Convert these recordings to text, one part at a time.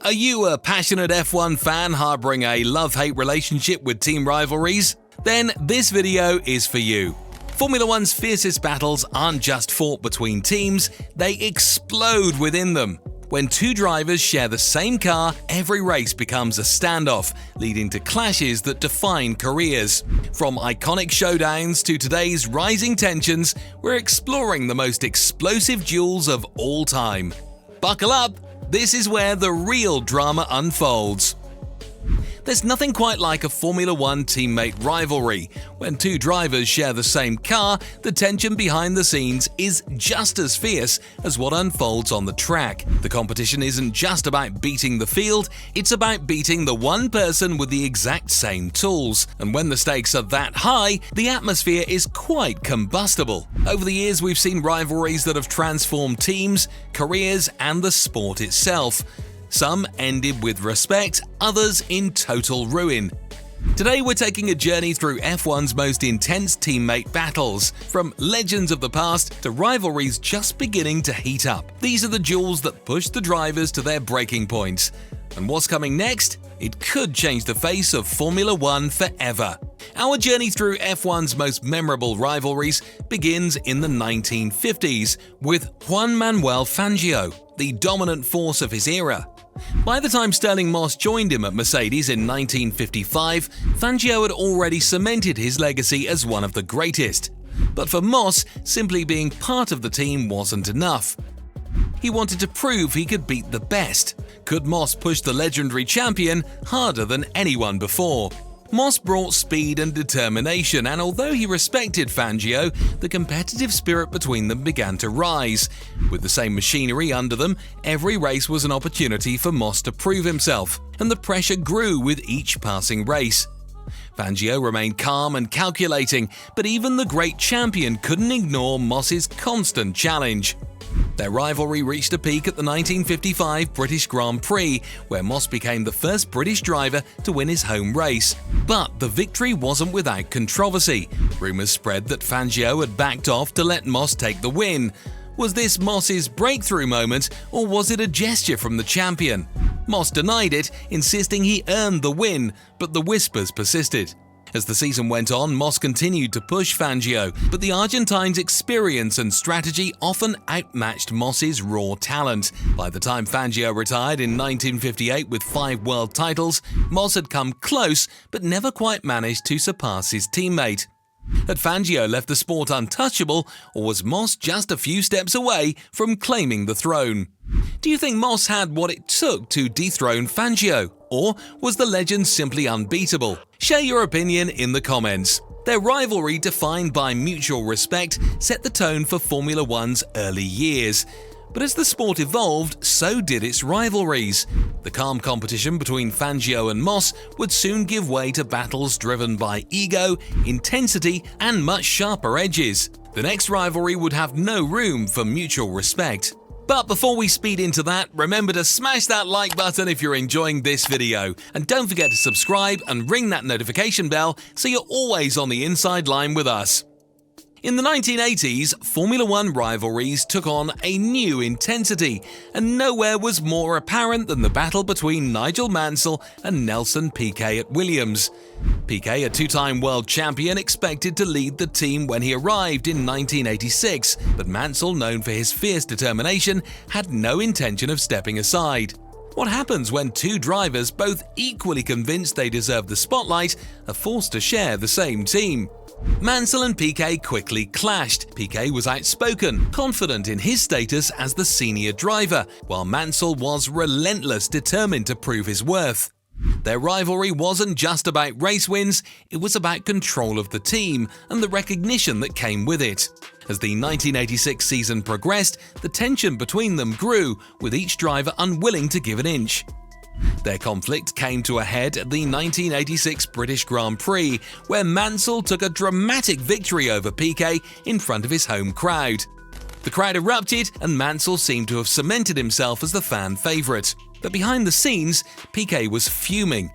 Are you a passionate F1 fan harboring a love-hate relationship with team rivalries? Then this video is for you. Formula One's fiercest battles aren't just fought between teams, they explode within them. When two drivers share the same car, every race becomes a standoff, leading to clashes that define careers. From iconic showdowns to today's rising tensions, we're exploring the most explosive duels of all time. Buckle up! This is where the real drama unfolds. There's nothing quite like a Formula One teammate rivalry. When two drivers share the same car, the tension behind the scenes is just as fierce as what unfolds on the track. The competition isn't just about beating the field, it's about beating the one person with the exact same tools. And when the stakes are that high, the atmosphere is quite combustible. Over the years, we've seen rivalries that have transformed teams, careers, and the sport itself. Some ended with respect, others in total ruin. Today we're taking a journey through F1's most intense teammate battles, from legends of the past to rivalries just beginning to heat up. These are the duels that push the drivers to their breaking points. And what's coming next? It could change the face of Formula One forever. Our journey through F1's most memorable rivalries begins in the 1950s with Juan Manuel Fangio, the dominant force of his era. By the time Stirling Moss joined him at Mercedes in 1955, Fangio had already cemented his legacy as one of the greatest. But for Moss, simply being part of the team wasn't enough. He wanted to prove he could beat the best. Could Moss push the legendary champion harder than anyone before? Moss brought speed and determination, and although he respected Fangio, the competitive spirit between them began to rise. With the same machinery under them, every race was an opportunity for Moss to prove himself, and the pressure grew with each passing race. Fangio remained calm and calculating, but even the great champion couldn't ignore Moss's constant challenge. Their rivalry reached a peak at the 1955 British Grand Prix, where Moss became the first British driver to win his home race. But the victory wasn't without controversy. Rumours spread that Fangio had backed off to let Moss take the win. Was this Moss's breakthrough moment, or was it a gesture from the champion? Moss denied it, insisting he earned the win, but the whispers persisted. As the season went on, Moss continued to push Fangio, but the Argentine's experience and strategy often outmatched Moss's raw talent. By the time Fangio retired in 1958 with 5 world titles, Moss had come close but never quite managed to surpass his teammate. Had Fangio left the sport untouchable, or was Moss just a few steps away from claiming the throne? Do you think Moss had what it took to dethrone Fangio? Or was the legend simply unbeatable? Share your opinion in the comments. Their rivalry, defined by mutual respect, set the tone for Formula One's early years. But as the sport evolved, so did its rivalries. The calm competition between Fangio and Moss would soon give way to battles driven by ego, intensity, and much sharper edges. The next rivalry would have no room for mutual respect. But before we speed into that, remember to smash that like button if you're enjoying this video. And don't forget to subscribe and ring that notification bell so you're always on the inside line with us. In the 1980s, Formula One rivalries took on a new intensity, and nowhere was more apparent than the battle between Nigel Mansel and Nelson Piquet at Williams. Piquet, a two-time world champion, expected to lead the team when he arrived in 1986, but Mansel, known for his fierce determination, had no intention of stepping aside. What happens when two drivers, both equally convinced they deserve the spotlight, are forced to share the same team? Mansel and Piquet quickly clashed. Piquet was outspoken, confident in his status as the senior driver, while Mansel was relentless, determined to prove his worth. Their rivalry wasn't just about race wins, it was about control of the team and the recognition that came with it. As the 1986 season progressed, the tension between them grew, with each driver unwilling to give an inch. Their conflict came to a head at the 1986 British Grand Prix, where Mansel took a dramatic victory over Piquet in front of his home crowd. The crowd erupted, and Mansel seemed to have cemented himself as the fan favourite. But behind the scenes, Piquet was fuming.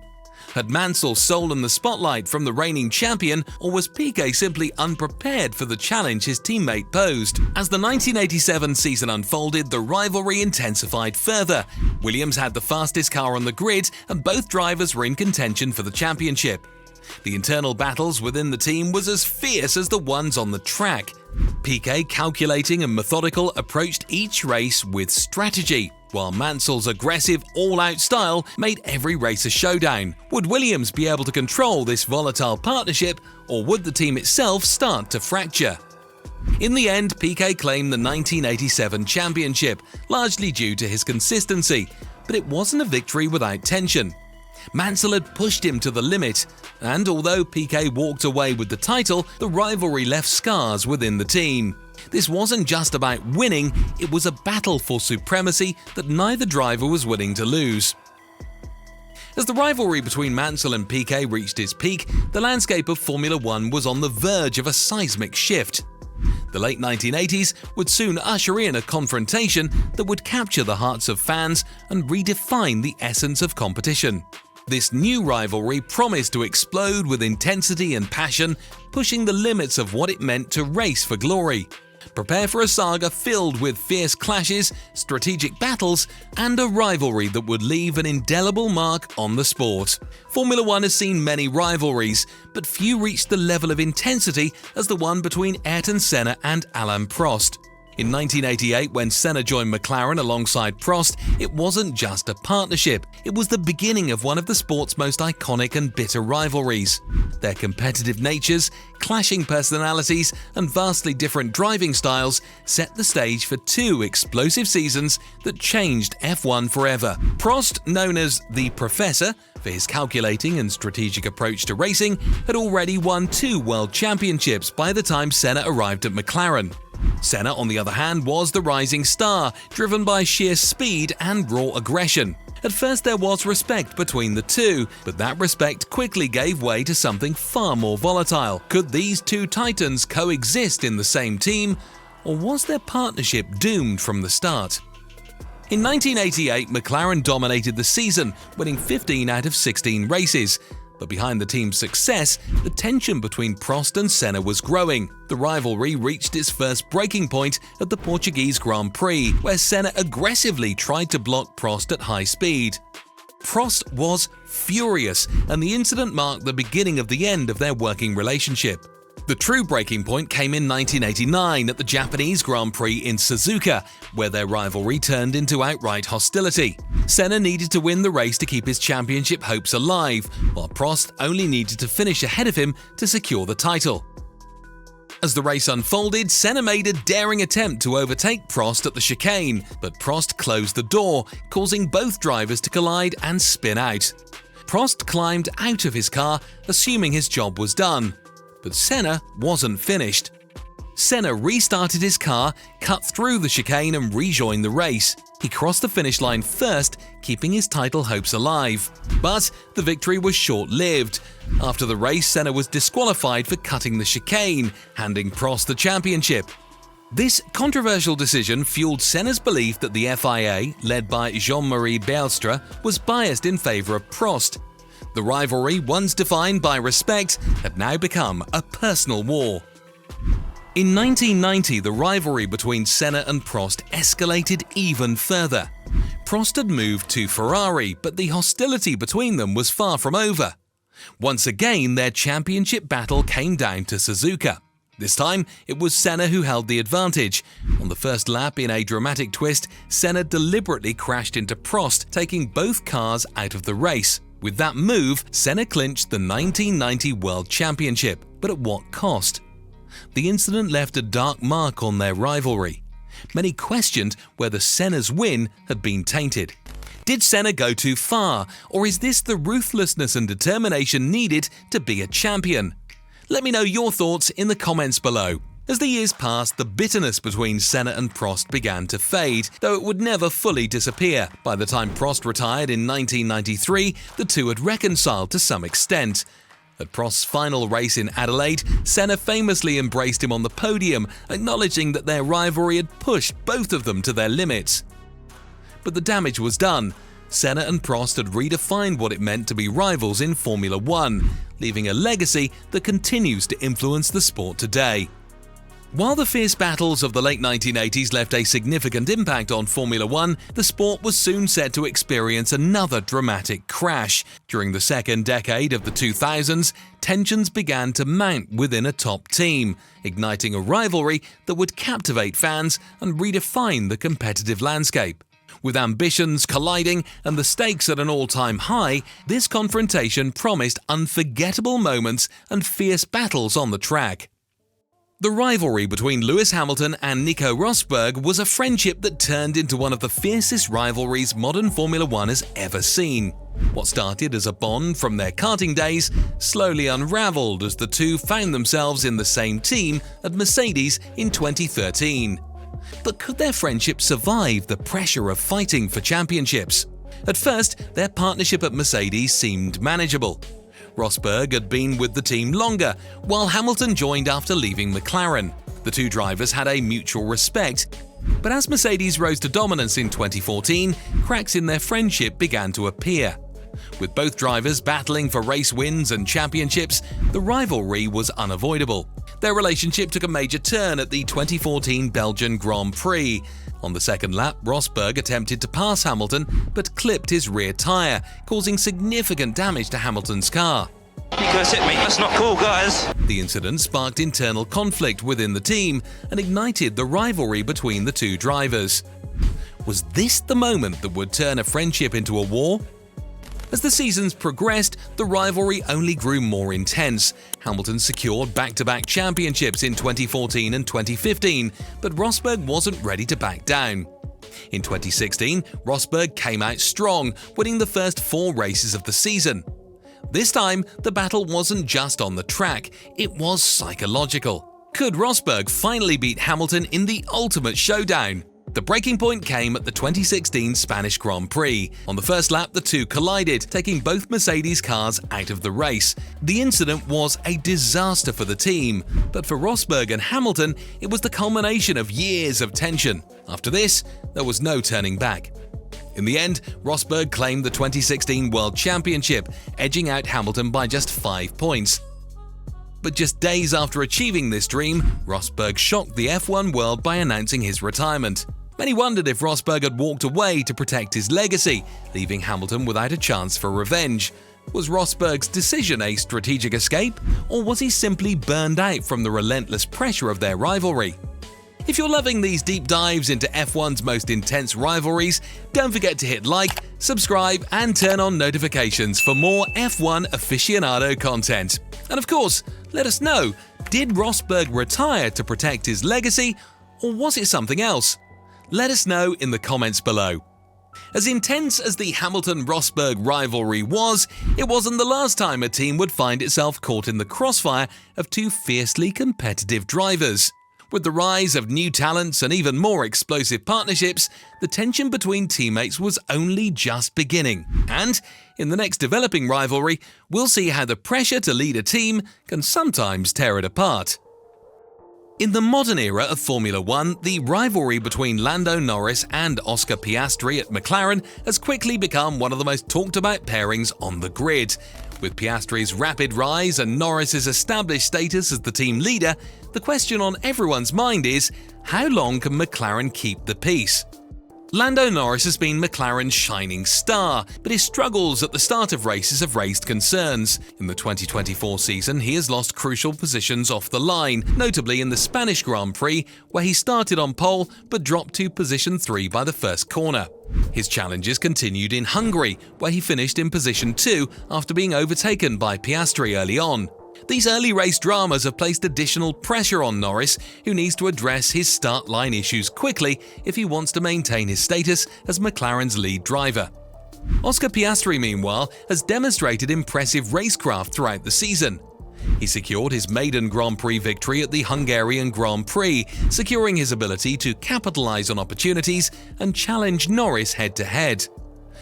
Had Mansel stolen the spotlight from the reigning champion, or was Piquet simply unprepared for the challenge his teammate posed? As the 1987 season unfolded, the rivalry intensified further. Williams had the fastest car on the grid, and both drivers were in contention for the championship. The internal battles within the team was as fierce as the ones on the track. Piquet, calculating and methodical, approached each race with strategy, while Mansel's aggressive, all-out style made every race a showdown. Would Williams be able to control this volatile partnership, or would the team itself start to fracture? In the end, Piquet claimed the 1987 championship, largely due to his consistency, but it wasn't a victory without tension. Mansel had pushed him to the limit, and although Piquet walked away with the title, the rivalry left scars within the team. This wasn't just about winning, it was a battle for supremacy that neither driver was willing to lose. As the rivalry between Mansel and Piquet reached its peak, the landscape of Formula One was on the verge of a seismic shift. The late 1980s would soon usher in a confrontation that would capture the hearts of fans and redefine the essence of competition. This new rivalry promised to explode with intensity and passion, pushing the limits of what it meant to race for glory. Prepare for a saga filled with fierce clashes, strategic battles, and a rivalry that would leave an indelible mark on the sport. Formula One has seen many rivalries, but few reached the level of intensity as the one between Ayrton Senna and Alain Prost. In 1988, when Senna joined McLaren alongside Prost, it wasn't just a partnership, it was the beginning of one of the sport's most iconic and bitter rivalries. Their competitive natures, clashing personalities, and vastly different driving styles set the stage for two explosive seasons that changed F1 forever. Prost, known as the Professor for his calculating and strategic approach to racing, had already won 2 world championships by the time Senna arrived at McLaren. Senna, on the other hand, was the rising star, driven by sheer speed and raw aggression. At first there was respect between the two, but that respect quickly gave way to something far more volatile. Could these two titans coexist in the same team, or was their partnership doomed from the start? In 1988, McLaren dominated the season, winning 15 out of 16 races. But behind the team's success, the tension between Prost and Senna was growing. The rivalry reached its first breaking point at the Portuguese Grand Prix, where Senna aggressively tried to block Prost at high speed. Prost was furious, and the incident marked the beginning of the end of their working relationship. The true breaking point came in 1989 at the Japanese Grand Prix in Suzuka, where their rivalry turned into outright hostility. Senna needed to win the race to keep his championship hopes alive, while Prost only needed to finish ahead of him to secure the title. As the race unfolded, Senna made a daring attempt to overtake Prost at the chicane, but Prost closed the door, causing both drivers to collide and spin out. Prost climbed out of his car, assuming his job was done. But Senna wasn't finished. Senna restarted his car, cut through the chicane and rejoined the race. He crossed the finish line first, keeping his title hopes alive. But the victory was short-lived. After the race, Senna was disqualified for cutting the chicane, handing Prost the championship. This controversial decision fueled Senna's belief that the FIA, led by Jean-Marie Bielstra, was biased in favor of Prost. The rivalry, once defined by respect, had now become a personal war. In 1990, the rivalry between Senna and Prost escalated even further. Prost had moved to Ferrari, but the hostility between them was far from over. Once again, their championship battle came down to Suzuka. This time, it was Senna who held the advantage. On the first lap, in a dramatic twist, Senna deliberately crashed into Prost, taking both cars out of the race. With that move, Senna clinched the 1990 World Championship, but at what cost? The incident left a dark mark on their rivalry. Many questioned whether Senna's win had been tainted. Did Senna go too far, or is this the ruthlessness and determination needed to be a champion? Let me know your thoughts in the comments below. As the years passed, the bitterness between Senna and Prost began to fade, though it would never fully disappear. By the time Prost retired in 1993, the two had reconciled to some extent. At Prost's final race in Adelaide, Senna famously embraced him on the podium, acknowledging that their rivalry had pushed both of them to their limits. But the damage was done. Senna and Prost had redefined what it meant to be rivals in Formula One, leaving a legacy that continues to influence the sport today. While the fierce battles of the late 1980s left a significant impact on Formula One, the sport was soon set to experience another dramatic crash. During the second decade of the 2000s, tensions began to mount within a top team, igniting a rivalry that would captivate fans and redefine the competitive landscape. With ambitions colliding and the stakes at an all-time high, this confrontation promised unforgettable moments and fierce battles on the track. The rivalry between Lewis Hamilton and Nico Rosberg was a friendship that turned into one of the fiercest rivalries modern Formula One has ever seen. What started as a bond from their karting days slowly unraveled as the two found themselves in the same team at Mercedes in 2013. But could their friendship survive the pressure of fighting for championships? At first, their partnership at Mercedes seemed manageable. Rosberg had been with the team longer, while Hamilton joined after leaving McLaren. The two drivers had a mutual respect, but as Mercedes rose to dominance in 2014, cracks in their friendship began to appear. With both drivers battling for race wins and championships, the rivalry was unavoidable. Their relationship took a major turn at the 2014 Belgian Grand Prix. On the second lap, Rosberg attempted to pass Hamilton but clipped his rear tyre, causing significant damage to Hamilton's car. Nico's hit me. That's not cool, guys. The incident sparked internal conflict within the team and ignited the rivalry between the two drivers. Was this the moment that would turn a friendship into a war? As the seasons progressed, the rivalry only grew more intense. Hamilton secured back-to-back championships in 2014 and 2015, but Rosberg wasn't ready to back down. In 2016, Rosberg came out strong, winning the first 4 races of the season. This time, the battle wasn't just on the track, it was psychological. Could Rosberg finally beat Hamilton in the ultimate showdown? The breaking point came at the 2016 Spanish Grand Prix. On the first lap, the two collided, taking both Mercedes cars out of the race. The incident was a disaster for the team, but for Rosberg and Hamilton, it was the culmination of years of tension. After this, there was no turning back. In the end, Rosberg claimed the 2016 World Championship, edging out Hamilton by just 5 points. But just days after achieving this dream, Rosberg shocked the F1 world by announcing his retirement. Many wondered if Rosberg had walked away to protect his legacy, leaving Hamilton without a chance for revenge. Was Rosberg's decision a strategic escape, or was he simply burned out from the relentless pressure of their rivalry? If you're loving these deep dives into F1's most intense rivalries, don't forget to hit like, subscribe, and turn on notifications for more F1 aficionado content. And of course, let us know, did Rosberg retire to protect his legacy, or was it something else? Let us know in the comments below. As intense as the Hamilton-Rosberg rivalry was, it wasn't the last time a team would find itself caught in the crossfire of two fiercely competitive drivers. With the rise of new talents and even more explosive partnerships, the tension between teammates was only just beginning. And in the next developing rivalry, we'll see how the pressure to lead a team can sometimes tear it apart. In the modern era of Formula One, the rivalry between Lando Norris and Oscar Piastri at McLaren has quickly become one of the most talked about pairings on the grid. With Piastri's rapid rise and Norris's established status as the team leader, the question on everyone's mind is, how long can McLaren keep the peace? Lando Norris has been McLaren's shining star, but his struggles at the start of races have raised concerns. In the 2024 season, he has lost crucial positions off the line, notably in the Spanish Grand Prix, where he started on pole but dropped to position 3 by the first corner. His challenges continued in Hungary, where he finished in position 2 after being overtaken by Piastri early on. These early race dramas have placed additional pressure on Norris, who needs to address his start line issues quickly if he wants to maintain his status as McLaren's lead driver. Oscar Piastri, meanwhile, has demonstrated impressive racecraft throughout the season. He secured his maiden Grand Prix victory at the Hungarian Grand Prix, securing his ability to capitalize on opportunities and challenge Norris head-to-head.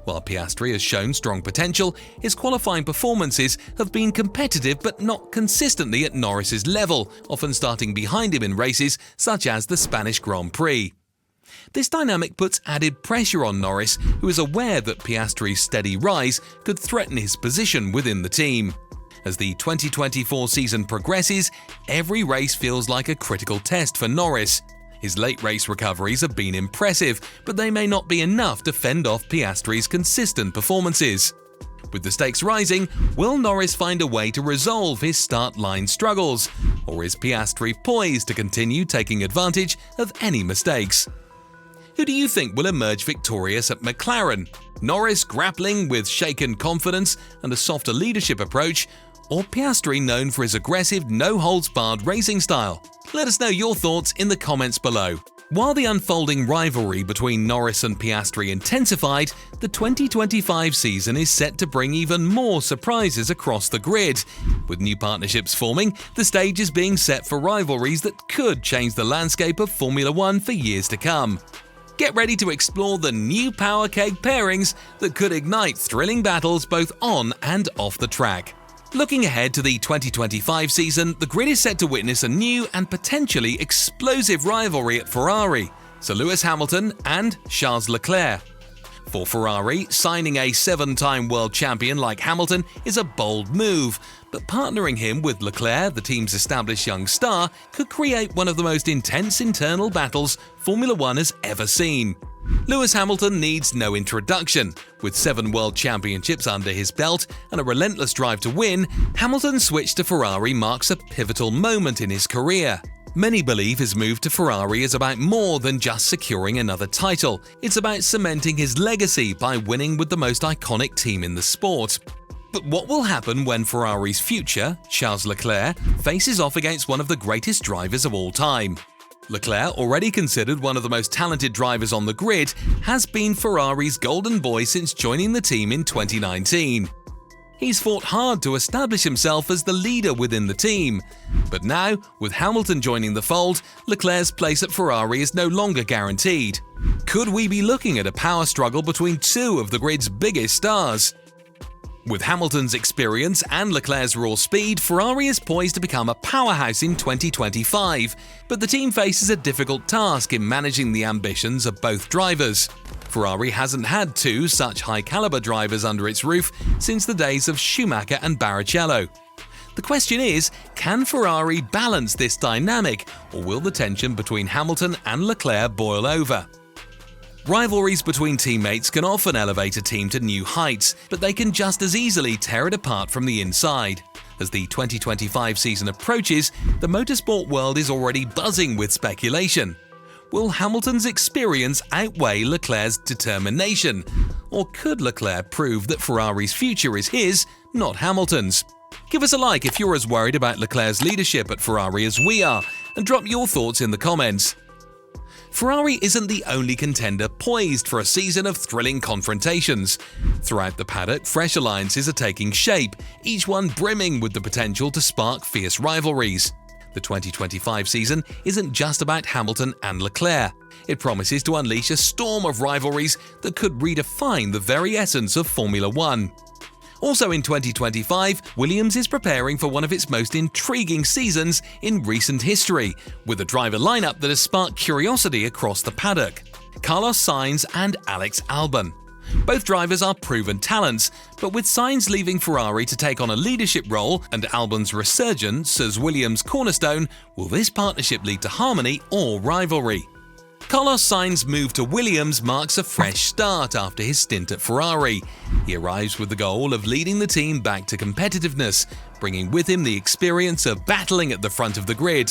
While Piastri has shown strong potential, his qualifying performances have been competitive but not consistently at Norris's level, often starting behind him in races such as the Spanish Grand Prix. This dynamic puts added pressure on Norris, who is aware that Piastri's steady rise could threaten his position within the team. As the 2024 season progresses, every race feels like a critical test for Norris. His late race recoveries have been impressive, but they may not be enough to fend off Piastri's consistent performances. With the stakes rising, will Norris find a way to resolve his start line struggles? Or is Piastri poised to continue taking advantage of any mistakes? Who do you think will emerge victorious at McLaren? Norris grappling with shaken confidence and a softer leadership approach, or Piastri known for his aggressive, no-holds-barred racing style? Let us know your thoughts in the comments below. While the unfolding rivalry between Norris and Piastri intensified, the 2025 season is set to bring even more surprises across the grid. With new partnerships forming, the stage is being set for rivalries that could change the landscape of Formula One for years to come. Get ready to explore the new power keg pairings that could ignite thrilling battles both on and off the track. Looking ahead to the 2025 season, the grid is set to witness a new and potentially explosive rivalry at Ferrari, Sir Lewis Hamilton and Charles Leclerc. For Ferrari, signing a 7-time world champion like Hamilton is a bold move, but partnering him with Leclerc, the team's established young star, could create one of the most intense internal battles Formula One has ever seen. Lewis Hamilton needs no introduction. With 7 world championships under his belt and a relentless drive to win, Hamilton's switch to Ferrari marks a pivotal moment in his career. Many believe his move to Ferrari is about more than just securing another title. It's about cementing his legacy by winning with the most iconic team in the sport. But what will happen when Ferrari's future, Charles Leclerc, faces off against one of the greatest drivers of all time? Leclerc, already considered one of the most talented drivers on the grid, has been Ferrari's golden boy since joining the team in 2019. He's fought hard to establish himself as the leader within the team. But now, with Hamilton joining the fold, Leclerc's place at Ferrari is no longer guaranteed. Could we be looking at a power struggle between two of the grid's biggest stars? With Hamilton's experience and Leclerc's raw speed, Ferrari is poised to become a powerhouse in 2025, but the team faces a difficult task in managing the ambitions of both drivers. Ferrari hasn't had two such high-caliber drivers under its roof since the days of Schumacher and Barrichello. The question is, can Ferrari balance this dynamic, or will the tension between Hamilton and Leclerc boil over? Rivalries between teammates can often elevate a team to new heights, but they can just as easily tear it apart from the inside. As the 2025 season approaches, the motorsport world is already buzzing with speculation. Will Hamilton's experience outweigh Leclerc's determination? Or could Leclerc prove that Ferrari's future is his, not Hamilton's? Give us a like if you're as worried about Leclerc's leadership at Ferrari as we are, and drop your thoughts in the comments. Ferrari isn't the only contender poised for a season of thrilling confrontations. Throughout the paddock, fresh alliances are taking shape, each one brimming with the potential to spark fierce rivalries. The 2025 season isn't just about Hamilton and Leclerc. It promises to unleash a storm of rivalries that could redefine the very essence of Formula One. Also in 2025, Williams is preparing for one of its most intriguing seasons in recent history, with a driver lineup that has sparked curiosity across the paddock: Carlos Sainz and Alex Albon. Both drivers are proven talents, but with Sainz leaving Ferrari to take on a leadership role and Albon's resurgence as Williams' cornerstone, will this partnership lead to harmony or rivalry? Carlos Sainz's move to Williams marks a fresh start after his stint at Ferrari. He arrives with the goal of leading the team back to competitiveness, bringing with him the experience of battling at the front of the grid.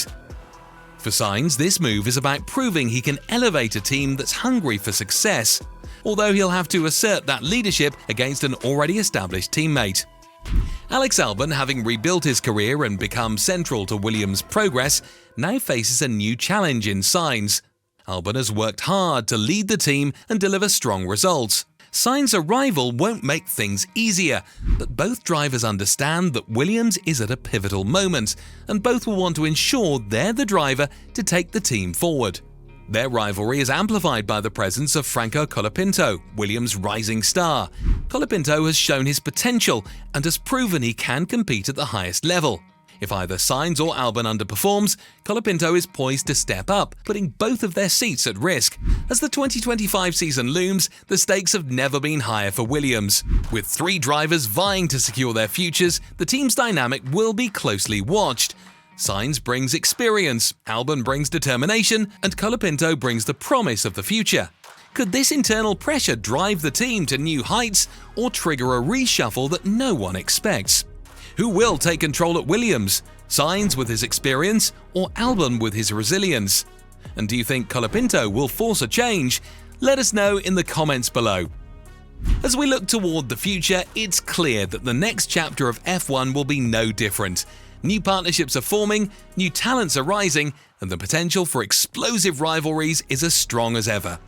For Sainz, this move is about proving he can elevate a team that's hungry for success, although he'll have to assert that leadership against an already established teammate. Alex Albon, having rebuilt his career and become central to Williams' progress, now faces a new challenge in Sainz. Albon has worked hard to lead the team and deliver strong results. Sainz's arrival won't make things easier, but both drivers understand that Williams is at a pivotal moment, and both will want to ensure they're the driver to take the team forward. Their rivalry is amplified by the presence of Franco Colapinto, Williams' rising star. Colapinto has shown his potential and has proven he can compete at the highest level. If either Sainz or Albon underperforms, Colapinto is poised to step up, putting both of their seats at risk. As the 2025 season looms, the stakes have never been higher for Williams. With 3 drivers vying to secure their futures, the team's dynamic will be closely watched. Sainz brings experience, Albon brings determination, and Colapinto brings the promise of the future. Could this internal pressure drive the team to new heights or trigger a reshuffle that no one expects? Who will take control at Williams? Sainz with his experience or Albon with his resilience? And do you think Colapinto will force a change? Let us know in the comments below. As we look toward the future, it's clear that the next chapter of F1 will be no different. New partnerships are forming, new talents are rising, and the potential for explosive rivalries is as strong as ever.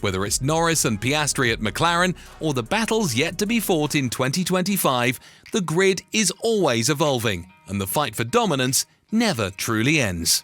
Whether it's Norris and Piastri at McLaren or the battles yet to be fought in 2025, the grid is always evolving, and the fight for dominance never truly ends.